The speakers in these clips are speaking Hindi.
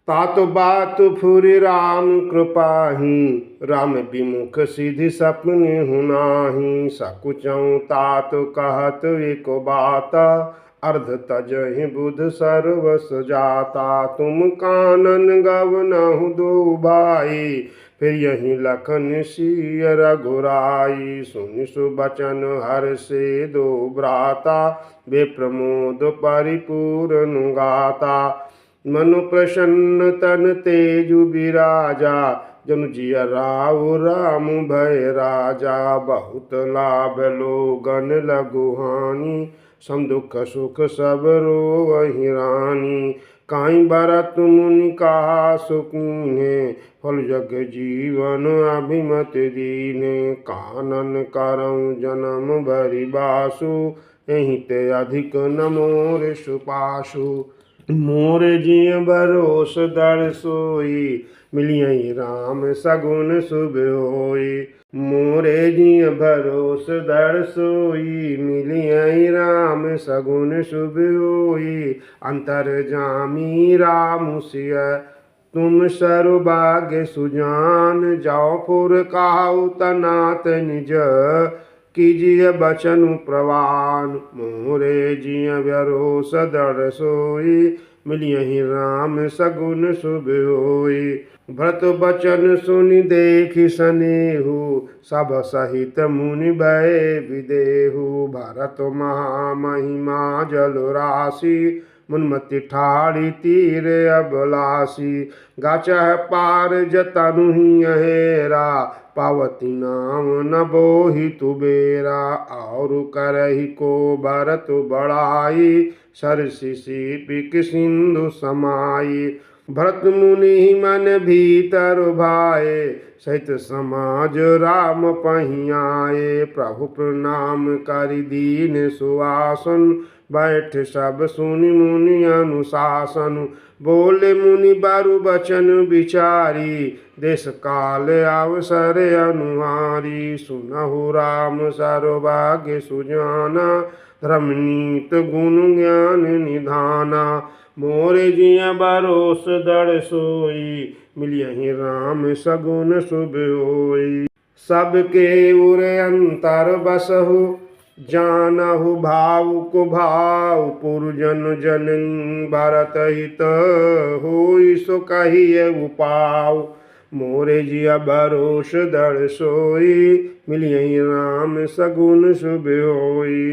तात बात फुरि राम कृपाही, राम विमुख सिधि सपने हुनाही। सकुचऊँ तात कहत एक बात, अर्ध तजहि बुध सर्वस जाता। तुम कानन गवनहु दो भाई, फिर यही लखन सिय रघुराई। सुनि सुबचन हर्षे दो भ्राता, वे प्रमोद परिपूर्ण गाता। मनु प्रसन्न तन तेजु बिराजा, जनु जिया राउ राम भय राजा। बहुत लाभ लोगन लघु हानि, सम दुख सुख सब रोवहि रानी। काई बरत मुनि कहा सुकीन्हे, फल जग जीवन अभिमत दीने। कानन करऊँ जन्म भरि बासु, एहि ते अधिक न मोर सुपासु। मोर जिय भरोस दर सोई, मिलियहि राम सगुन शुभ होई। मोरे जिय भरोस दर सोई, मिलियहि राम सगुन शुभ होई। अंतर्जामी राम सिय तुम सर्वभाग्य सुजान। जाओ पुर काहू तनात निज, कीजिए बचन प्रवान। मोरे जिय भरोस दर सोई, मिलियहि राम सगुन शुभ होई। भरत बचन सुनि देखि सनेहु, सब सहित मुनि भय विदेहु। भरत महामहिमा जल राशि, मुनमति ठाढ़ी तीर अबलासी। गाचह पार जतनु हेरा, पावती नाम न बोहि तुबेरा। और करहि को भरत बड़ाई, सरसि सीपिक सिंधु समाई। भरत मुनि मन भीतर भाए, सहित समाज राम पहियाए। प्रभु प्रणाम करि दीन सुआसन, बैठ सब सुनि मुनि अनुशासन। बोले मुनि बारु बचन विचारी, देश काल अवसर अनुहारी। सुनहु राम सर्वभाग्य सुजाना, धर्म नीत गुण ज्ञान निधाना। मोरे जिय भरोस दर सोई, मिलियहि राम सगुन शुभ होई। सबके उर अंतर बसहु, जानहु भावुक भाव। पुरजन जननी भरत हित, होई सो कहिए उपाव। मोरे जिय भरोस दर सोई, मिलियहि राम सगुन शुभ होई।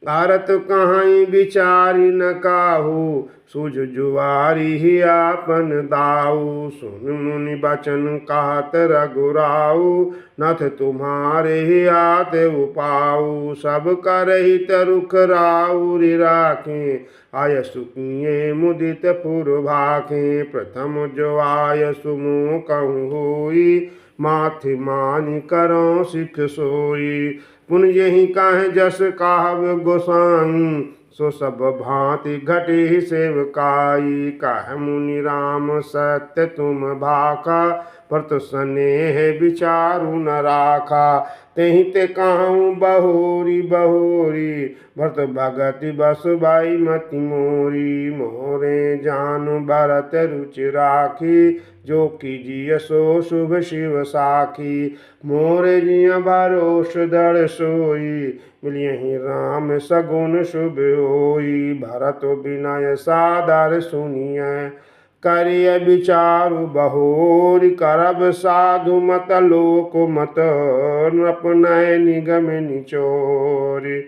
आरत कहाई विचारी न काहू, सूझ जुआरी ही आपन दाऊ। सुन मुनि बचन कहत रघुराऊ, नथ तुम्हारे ही आते उपाऊ। सब करहित रुख राउरि राखें, आय सुकिए मुदित पुर भाखें। प्रथम जो आय सुमो कहूँ होई, माथि मानि करौं सिख सोई। पुन यही काहे जस काहब गोसाई, सो सब भांति घटी सेवकाई। कह मुनि राम सत्य तुम भाखा, परतु स्नेह विचारु न राखा। तेहि ते कहूँ बहोरी बहोरी, भरत भगति बस बाई मति मोरी। मोरे जानु भरत रुचि राखी, जो कीजिए सो शुभ शिव साखी। मोरे जिय भरोस दर सोई, मिलियहि राम सगुन शुभ होई। भरत विनय सादर सुनिय, करिय विचारु बहोरी। करब साधु मत लोक मत, नृपनय निगम निचोरी।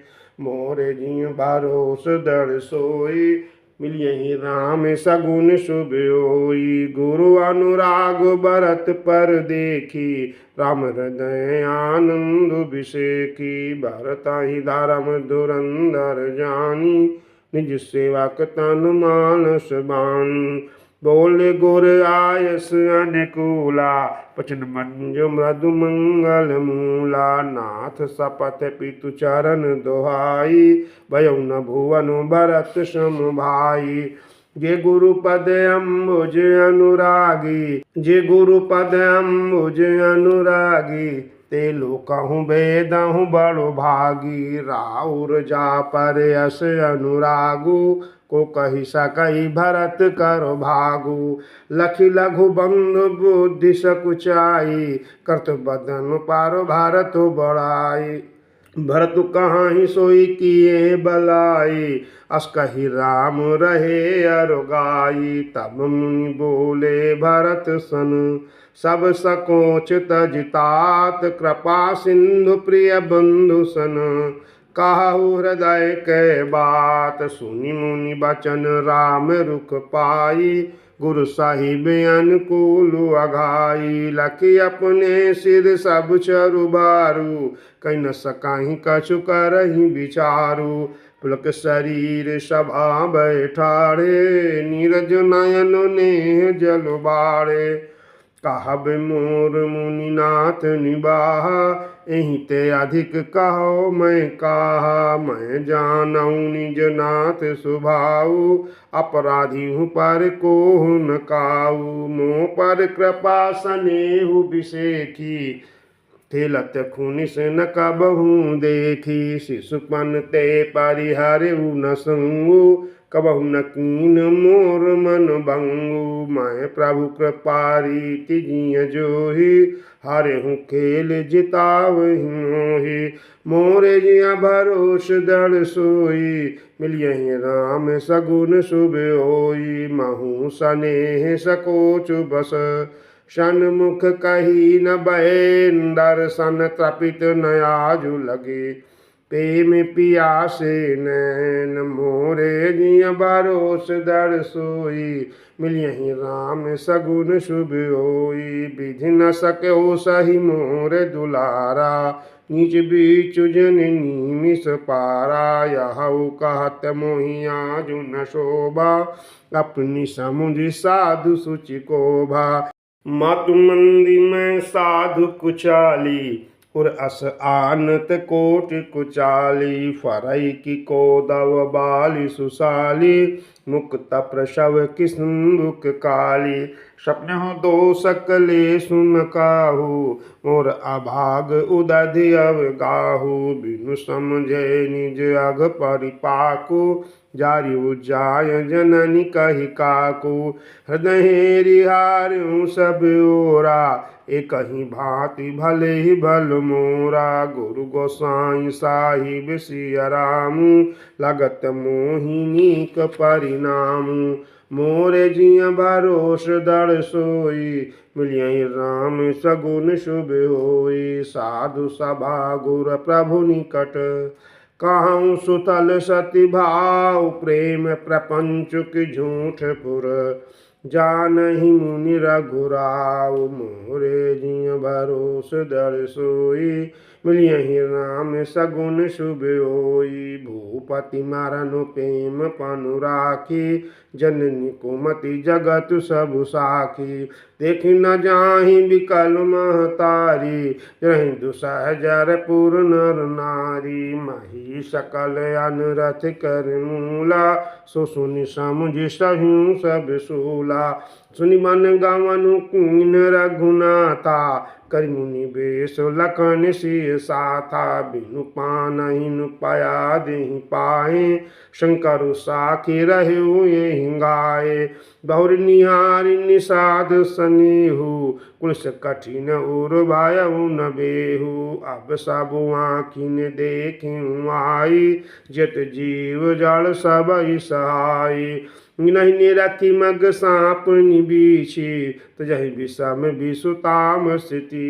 मोरे जिय भरोस दर सोई, मिलियहि राम सगुन शुभ होई। गुरु अनुराग भरत पर देखी, राम हृदय आनंद बिसेकी। भरत ही धर्म धुरंधर जानी, निज सेवक तन मानस बानी। बोले गुर आयस अनुकूला, पचन मंजु मृदु मंगल मूला। नाथ सपथ पितु चरण दोहाई, भयउ न भुवन भरत सम भाई। जे गुरु पद अम्बुज अनुरागी, जे गुरु पद अम्बुज अनुरागी। ते लोकहु बेदहु बड़ो भागी, राउर जा पर यस अनुरागु। को कही सकई भरत करो भागु। लखी लघु बंधु बुद्धि सकुचाई, करत बदन पारो भारत बड़ाई। भरत कहाँ ही सोई किए बलाई, अस कही राम रहे अरुगाई। तब मुनि बोले भरत सन, सब सकोच तजतात, कृपा सिंधु प्रिय बंधु सन। काहू हृदय के बात, सुनि मुनि बचन राम रुख पाई। गुरु साहिब अनुकूल अघाई, लखी अपने सिर सब चरुबारू। कहीं न सकाही कछु करही विचारू। पुलक शरीर सभा बैठाड़े, नीरज नयन नेह जल बाड़े। कहब मोर मुनिनाथ निबाहा, एहि ते अधिक कहो मैं काहा। मैं जानऊ निज नाथ स्वभाव, अपराधी हूँ पर कोहु न काऊ। मोह पर कृपा सनेहु बिसेखी, खेलत खुनिस न कबहू देखी। शिशुपन ते परिहरऊ न संगु, कबहु न कीन मोर मन भंगु। मैं प्रभु कृपा रीति जिय जोही, हरहु खेल जितावहि मोहि। मोरे जिया भरोस दृढ़ सोई, मिलियहि राम सगुन शुभ होई। महु सनेह सकोच बस, सन्मुख कही न भय दर्शन। तृपित न आजु लगे, प्रेम पियासे नैन। मोरे जिय भरोस दृढ़ सोई, मिलियहि राम सगुन शुभ होई। विधि न सक्यो सही मोर दुलारा, नीच बीच जन निमिष पारा। यहु कहत मोहि आजु न शोभा, अपनी समुझ साधु सुचि कोभा। मातु मंदी में साधु कुचाली, उर अस आनत कोट कुचाली। फरई की कोदव बाली सुशाली, मुक्त प्रसव किस्मुक काली। स्वप्न हो दो सकले सुन काहू, मोर अभाग उदधि अवगाहू। बिनु समझे निज अघ परिपाकू, जारि उजाय जननी कही काकू। हृदय रिहार्यु सब ओरा, एक ही भांति भले ही भल मोरा। गुरु गोसाई साहिब सिया रामू, लगत मोहिनीक परिणामू। मोरे जिय भरोस दृढ़ सोई, मिलियहि राम सगुन शुभ होई। साधु सभा गुर प्रभु निकट, कहूँ सुतल सति भाव। प्रेम प्रपंचुक झूठ पुर, जानहि मुनि रघुराव। मोरे जिय भरोस दृढ़ सोई, मिलियहि राम सगुन शुभ होई। भूपति मरनु प्रेम पनु राखी, जननी कुमति जगत सब साखी। देखि न जाहि विकल महतारी, रहि दुसह जर पुर नर नारी। मही सकल अनरथ कर मूला, सो सुनि समुझ सह्यु सब सूला। सुनि मन गवनु कीन रघुनाथा, करि मुनि बेश लखन सिय साथा। बिनु पानहिनु पया देहि पाए, शंकर साखी रहु एहि गाए। बहुर निहारि निषाद सनेहु, कुलिस कठिन उर भयउ न बेहु। अब सब आँखिन देखिउ आई, जत जीव जड़ सबहि सहाय। नहीं निरखी मग साप निबीछी, तजहि विषम विसुताम स्थिति।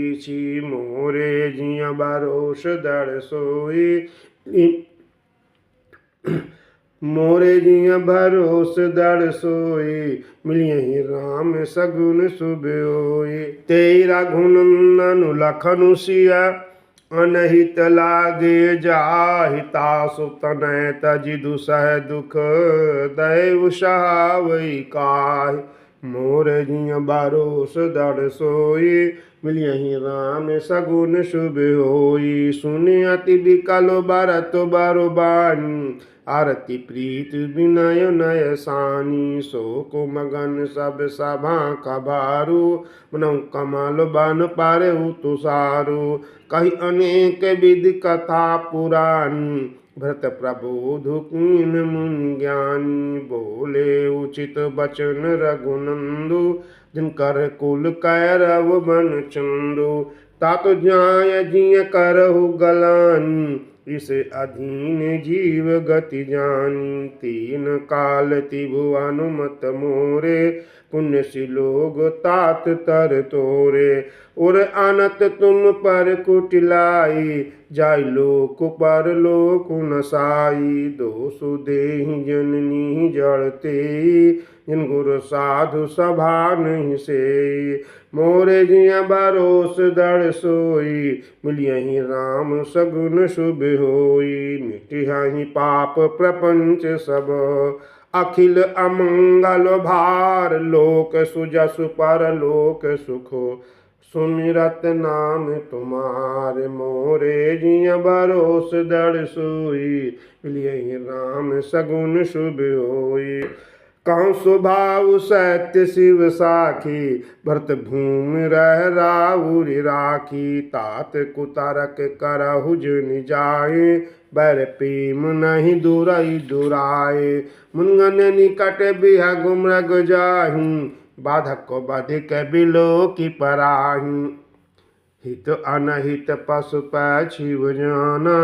मोरे जिय भरोस दृढ़ सोई, मोरे जिय भरोस दृढ़ सोई। मिलियहि राम सगुन शुभ होई। तेई रघुनंदन लखनु सिया, अनहित लागे जाहितासु। तनय तजि दुसह दुख, दैव सहावै काहि। मोरे जिय भरोस दृढ़ सोई, मिलियहि राम सगुन शुभ होई। सुनि अति विकल भरत बरु बानी, आरती प्रीत विनय नय सानी। शोक मगन सब सभा कबारू, मनउ कमल बन पारहु तुषारू। कही अनेक विधि कथा पुरानी, भरत प्रबोध कीन मुनि ज्ञानी, बोले उचित बचन रघुनंदु, जिनकर कुल कैरव बन चंदु। तात जाय जिय करहु गलानी, इस अधीन जीव गति जानी। तीन काल तिभु अनुमत मोरे, पुण्य सिलोग तात तर तोरे। और अनत तुम पर कुटिलाई, जाय लोक पर लोक नसाई। दोषु देहि जननी जड़ते, जिन गुरु साधु सभा नहीं से। मोरे जिया भरोस दृढ़ सोई, मिलियहि राम सगुन शुभ होई। मिटिहि पाप प्रपंच सब, अखिल अमंगल भार। लोक सुजसु परलोक सुखो, सुमिरत नाम तुम्हारे। मोरे जिया भरोस दृढ़ सोई, मिलियहि राम सगुन शुभ होई। कहूँ स्वभाव सत्य शिव साखी, भरत भूमि रह राउरि राखी। तात कुतारक करहु जिन जाए, बैर प्रेम नहीं दुरई दुराए। मुनगन निकट बिहग मृग जाहि, बाधक बाधिक बिलो की पराहि। हित अनहित पशु पक्षी जाना,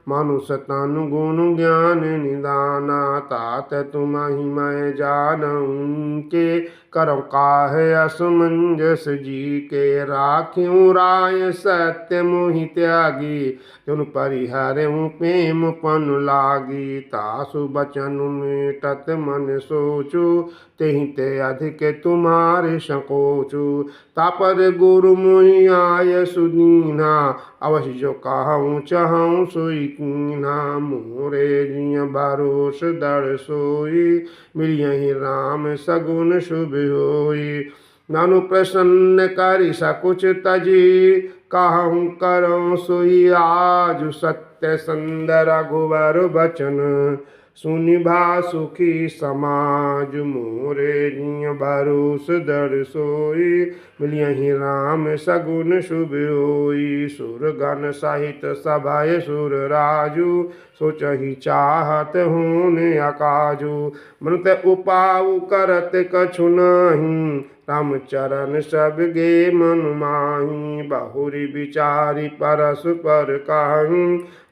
मानुष तनु गुण ज्ञान निदाना। तात तुम्हि मैं जानऊँ के, करौ काहे असमंजस जी के। राख्यूं राय सत्य मोहि त्यागी, तुन परिहरऊँ प्रेम पन लागी। तासु बचन मेटत मन सोचू, तेहि ते अधिक तुम्हारे संकोचू। तापर गुरु मोहि आय सुदीना, अवश्य जो कहूँ चाहूँ सोई कीन्हा। मोरे जिय भरोस दृढ़ सोई, मिलियहि राम सगुन शुभ होई। नानु प्रसन्न करि सकुच तजी, कहूँ करऊँ सोई आज। सत्य संदर रघुवर बचन, सुनि भा सुखी समाज। मोरे जिय भरोस दृढ़ सोई, मिलियहि राम सगुन शुभ होई। सुरगण सहित सभय सुर राजू, सोचहि चाहत होने अकाजू। मनुत उपाऊ करत कछु नाही, राम चरण सब गे मन माही। बहुरी विचारी परस्पर काहू,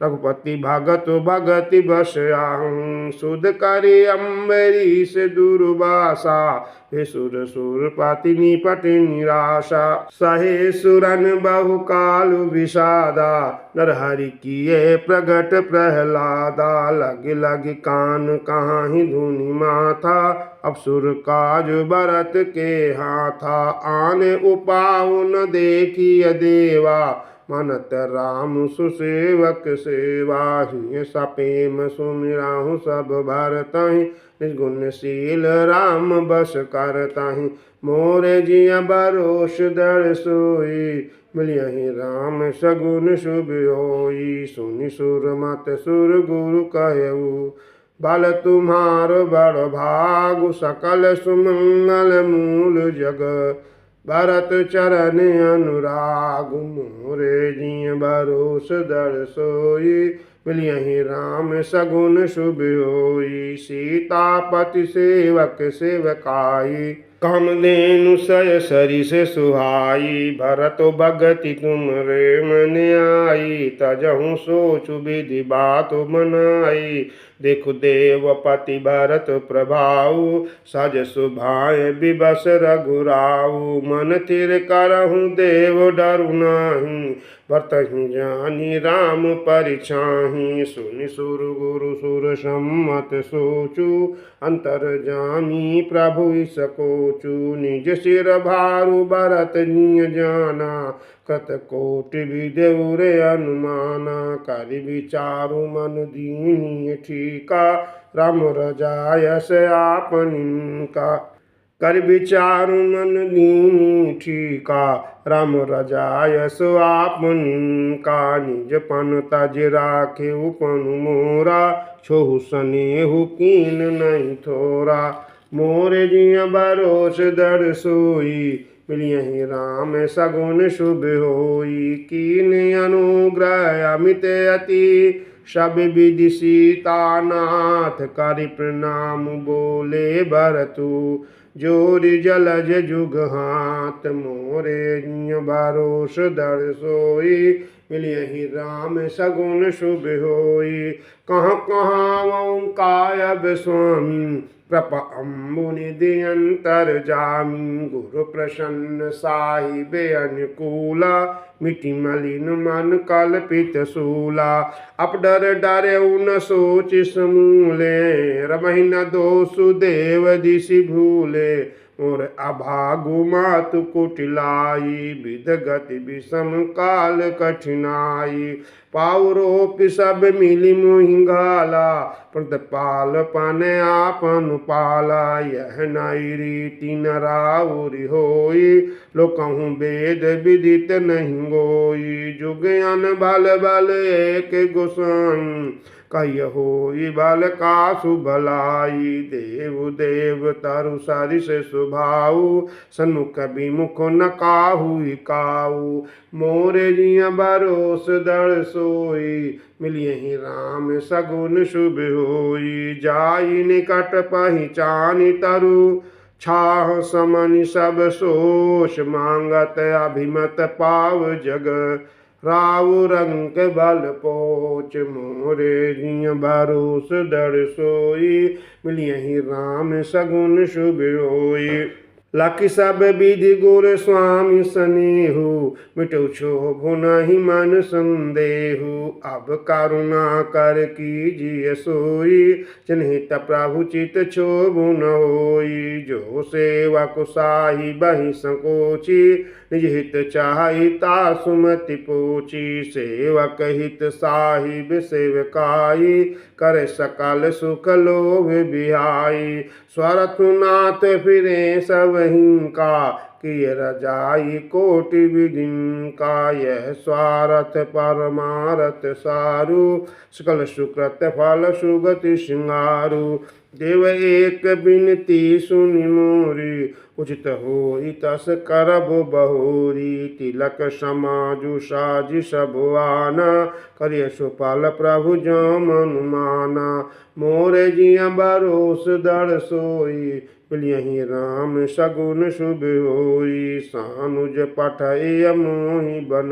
रघुपति भगत भगति बस आहूँ। सुध करि अम्बरीश दुर्वासा, हे सुर सुरपति निपट निराशा। सहे सुरन बहु काल विषादा, नरहरि किए प्रगट प्रहलादा। लग लग कान कहाहि धुनि माथा, अब सुर काज भरत के हाथा। आने उपाऊ न देखिय देवा, मनत राम सुसेवक सेवा। हिय सपेम सुमिरहु सब भरतहि, निर्गुणशील राम बस करतहि। मोरे जिय भरोस दृढ़ सोई, मिलियहि राम सगुन शुभ होई। सुनि सुर मत सुर गुरु कहऊ, बल तुम्हारो बड़ भागु। सकल सुमंगल मूल जग, भरत चरण अनुराग। मोरे जिय भरोस दृढ़ सोई, मिलियहि राम सगुन शुभ होई। सीतापति सेवक सेवकाई, कामधेनु सय सरिस सुहाई। भरत भगति तुमरे मन आई, तजहु सोचु विधि बात बनाई। देखु देवपति भरत प्रभाऊ, सज सुभाय विबस रघुराऊ। मन थिर करहु देव डरु नाही, बरतहि जानी राम परिछाहि। सुनि सुर गुरु सुर सम्मत सोचु, अंतर जामी प्रभु सकोचु। निज सिर भारु भरत जिय जाना, कृत कोटि विदेउ रे अनुमाना। करि विचारु मन दीनी ठीका, राम रजायस आपन का। कर विचारु मन दीनी ठीका, राम रजायस आपन का। निज पन तज राखेउ पनु मोरा, छोहु सनेहु कीन नहीं थोरा। मोरे जिय भरोस दृढ़ सोई, मिलियहि राम सगुन शुभ होई। कीन अनुग्रह अमित अति, सब विधि सीतानाथ करि प्रणाम बोले भरतु। जोरि जलज जुग हाथ मोरे भरोस दर सोई। मिलियहि राम सगुन शुभ होई। कहाँ कहाँ ओंकायब स्वामी प्रभ अम्बु निधि अंतर जामी। गुरु प्रसन्न साहिब अनुकूला मिटि मलिन मन कल्पित सूला। अपडर डरे न सोच समूले रमहि न दोषु देव दिशि भूले। और अभागु मातु कुटिलाई विध गति विषम काल कठिनाई। पाउरोपि सब मिली मुहि घाला प्रतिपाल पन आपन पाला। यह नई रीति नराउरी होई लोकहु वेद विदित नहीं गोई। जुग अन बल बल एक गोसाई कह होई बल कासु भलाई। देव देव तरु सरिस सुभाऊ सन्मुख विमुख न काहू काऊ। मोरे जिया बरोस दड़ सोई मिलियहि राम सगुन शुभ होई। जाई निकट पहिचानि तरु छाह समनि सब सोष मांगत अभिमत पाव जग। राव रंग बल पोच मोरे जिय भरोस दड़ सोई मिलियहि राम सगुन शुभ होई। लाखि सब विधि गुर स्वामी सनेहु मिटौ क्षोभु नहीं मन संदेहु। अब करुणा कर कीजिए सोई जनहित प्रभु चित क्षोभु न होई। जो सेवक साहि बहि संकोची निज हित चाहि ता सुमति पोची। सेवक हित साहिब सेवकाई कर सकल सुख लोभ बिहाई। स्वरथुनाथ फिरे सब हिंका किय रजाई कोटि विधिन का। यह स्वार्थ परमारथ सारु सकल सुकृत फल सुगति सिंगारु। देव एक बिनती सुनि मोरी उचित होई तस करब बहुरी। तिलक समाजु साजि सब आना करिय सुफल प्रभु जो मनु माना। मोरे जिया बरोस दड़ सोई मिलियहि राम सगुन शुभ होई। सानुज पठय मोहि बन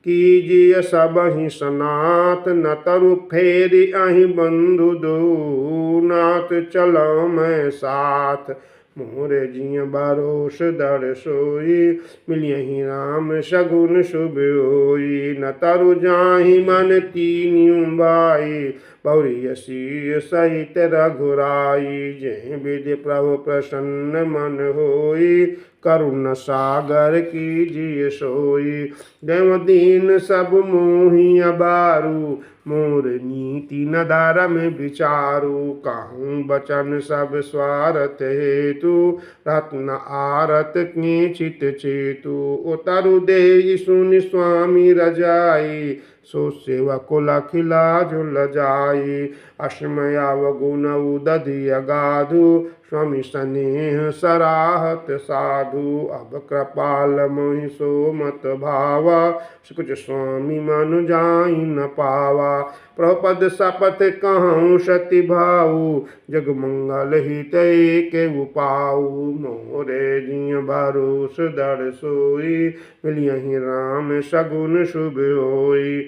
कीजिए सबहि सनाथ। न तरु फेरि अहि बंधु दो नाथ चलो मैं साथ। मोरे जिय बरोस दड़ सोई मिलियहि राम सगुन शुभ होई। न तरु जाहि मन तीन्यु भाई बहुरियसी सहित रघुराई। जय विधि प्रभु प्रसन्न मन होई करुण सागर कीजिए सोई। देव दीन सब मोहि अबारू मोर नीति न धर्म विचारू। कहूँ बचन सब स्वार्थ हेतु रत्न आरत किंचित चेतु। उतरु दे सुनि स्वामी रजाई सो सेवक लखिला जुल जाई। अश्मय अवगुण उदधि अगाधु स्वामी स्नेह सराहत साधु। अब कृपाल मोहि सो मत भावा कुछ स्वामी मन जाई न पावा। प्रपद शपथ कहूँ सति भाऊ जग मंगल हित के उपाऊ। मोरे जिय भरोस दड़ सोई मिलियहि राम सगुन शुभ होई।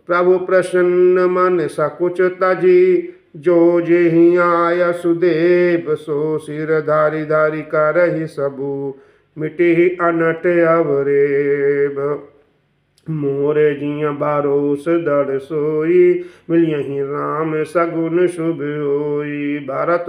प्रभु प्रसन्न मन सकुच तजी जो जेहि आय सुदेव। सो सिर धारि धारि करहि सबु मिटिहि अनट अवरेब। मोरे जिय बरोस दड़ सोई मिलियहि राम सगुन शुभ होई। भरत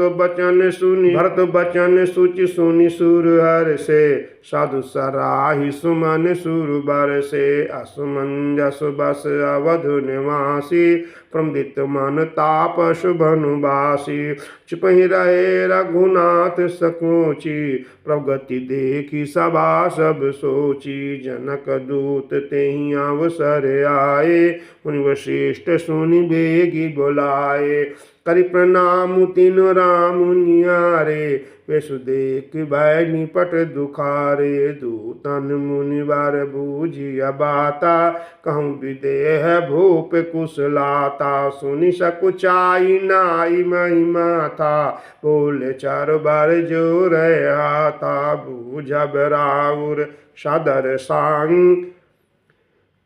बचन सुचि सुनि सुर हर से साधु सराहि सुमन सुर बर से। असमंजस बस अवधु निवासी प्रमदित मन तापस भनुवासी। चुपहि रहे रघुनाथ सकोची प्रगति देखी सभा सब सोची। जनक दूत तेहि अवसर आए मुनि वशिष्ठ सुनि बेगी बुलाए। करि प्रणाम तीन राम निहारे, बेसु देख भय निपट दुखारे। दूतन मुनि वर बूझिया बाता, कहूँ विदेह भूप कुशलाता। सुनि सकुचाई नाई महिमा था, बोले चार बार जोर आता। बूझब राउर सादर सांग,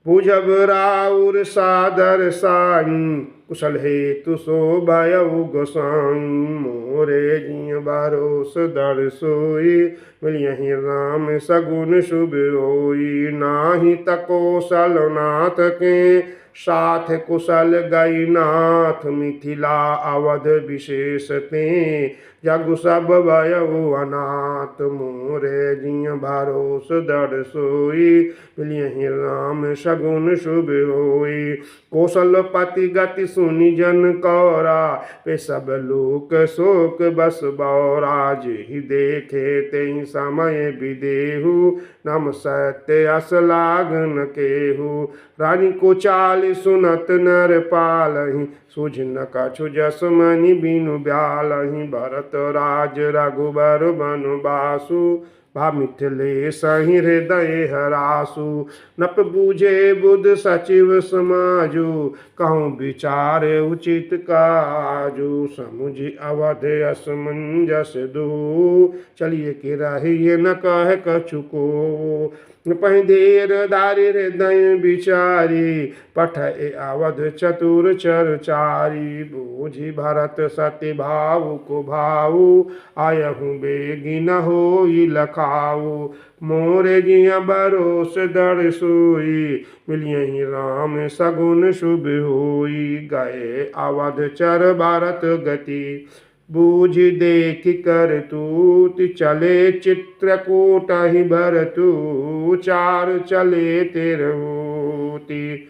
पूजब राउर सादर साई, कुशल हेतु सो भयउ गोसाई। मोरे जिय भरोस दर सोई, मिलियहि राम सगुन शुभ होई। नाहि तकोसल नाथ के, साथ कुशल गई नाथ मिथिला अवध विशेष ते। जग सब भयउ अनाथ, मोरे जिय भरोस दर सोई, मिलियहि राम सगुन शुभ होई। कौशलपति गति सुनि जन कौरा, पे सब लोक शोक बस बौरा। जेहि देखे तेहि समय विदेहु, नाम सत्य अस लागन केहू। रानी को चाल सुनत नर पालहि, सूझ न कछु जस मनि बिनु ब्यालहि। भरत राज रघुबर बनवासु, भा मिथिलेश हृदय हरासु। नप बूझे बुध सचिव समाजु, कहूँ विचार उचित काजु। समुझि अवध असमंजस दो, चलिए कि रहिए न कह कछु को। पहि देर दारि हृदय विचारी, पठय अवध चतुर चरचारी। बूझि भरत सति भावु को भावु, आयहु बेगी न होई लखाऊ। मोरे जिय भरोस दर सोई, मिलियहि राम सगुन शुभ होई। गए अवध चर भरत गति, बूझ देख कर तूति। चले चित्रकूटहि भरतु, चार चले तिरहुति।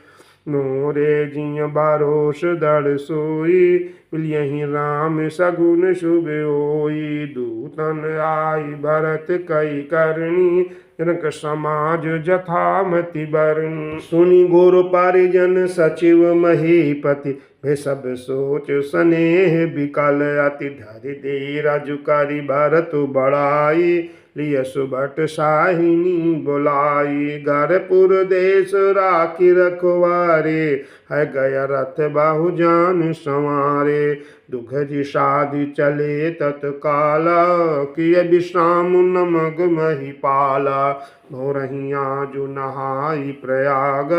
मोरे जिय भरोस दर सोई, मिलियहि राम सगुन शुभ होई। दूतन आई भरत कई करनी, जनक समाज जथामति बरनी। सुनि गुरु परिजन सचिव महीपति, वे सब सोच स्नेह विकल अति। धरि धीरज करि भरतु बड़ाई, लिय सुभट साहिनी बुलाई। घरपुर देश राखी रखवारे, है गया रथ बाहु जान संवारे। दुघजी शादी चले तत्काला, किय विश्राम नमग महिपाला। भोरहि आजु नहाई प्रयाग,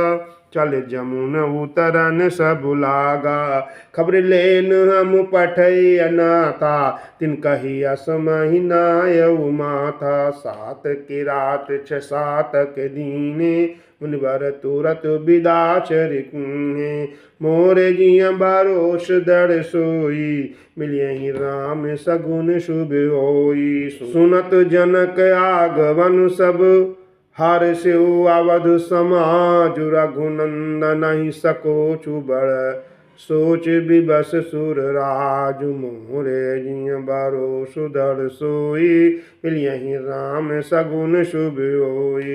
चल जमुन उतरन सब लागा। खबर लेन हम पठै अनाथा, तिन कही अस महिनायउ माथा। सात की रात 6 सातक दीने, मुनिवर तुरत विदा चरिकीने। मोरे जिय भरोस दर सोई, मिलियहि राम सगुन शुभ होई। सुनत जनक आगमन सब, हर्षिउ अवध समाज। रघुनंदन नहीं सकोचु बड़, सोच विवश सुर राजु। मोरे जिय भरोस दर सोई, मिलियहि राम सगुन शुभ होई।